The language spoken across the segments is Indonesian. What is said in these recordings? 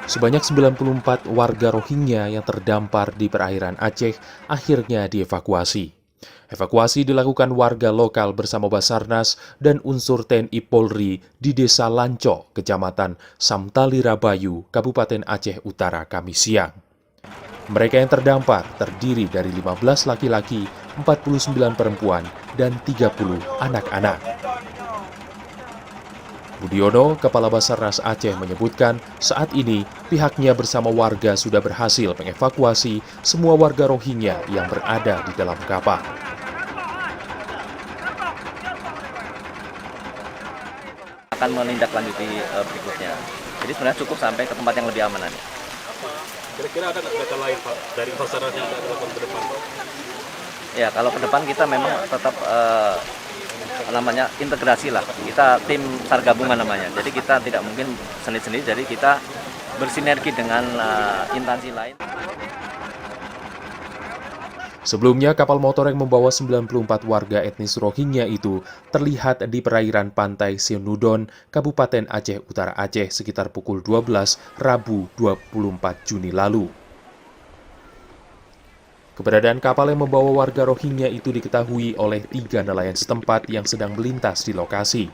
Sebanyak 94 warga Rohingya yang terdampar di perairan Aceh akhirnya dievakuasi. Evakuasi dilakukan warga lokal bersama Basarnas dan unsur TNI Polri di Desa Lanco, Kecamatan Samtalirabayu, Kabupaten Aceh Utara, Kamis siang. Mereka yang terdampar terdiri dari 15 laki-laki, 49 perempuan, dan 30 anak-anak. Budiono, Kepala Basarnas Aceh menyebutkan saat ini pihaknya bersama warga sudah berhasil mengevakuasi semua warga Rohingya yang berada di dalam kapal. Akan menindaklanjuti berikutnya. Jadi sebenarnya cukup sampai ke tempat yang lebih aman aja. Kira-kira ada nggak data lain Pak dari Basarnas yang akan dilakukan ke depan Pak? Ya kalau ke depan kita memang tetap namanya integrasi lah. Kita tim SAR gabungan namanya. Jadi kita tidak mungkin sendiri-sendiri. Jadi kita bersinergi dengan instansi lain. Sebelumnya, kapal motor yang membawa 94 warga etnis Rohingya itu terlihat di perairan pantai Senudon, Kabupaten Aceh Utara Aceh sekitar pukul 12 Rabu 24 Juni lalu. Keberadaan kapal yang membawa warga Rohingya itu diketahui oleh 3 nelayan setempat yang sedang melintas di lokasi.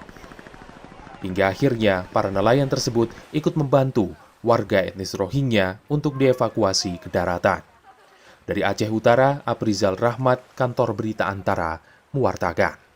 Hingga akhirnya, para nelayan tersebut ikut membantu warga etnis Rohingya untuk dievakuasi ke daratan. Dari Aceh Utara, Aprizal Rahmat, Kantor Berita Antara, mewartakan.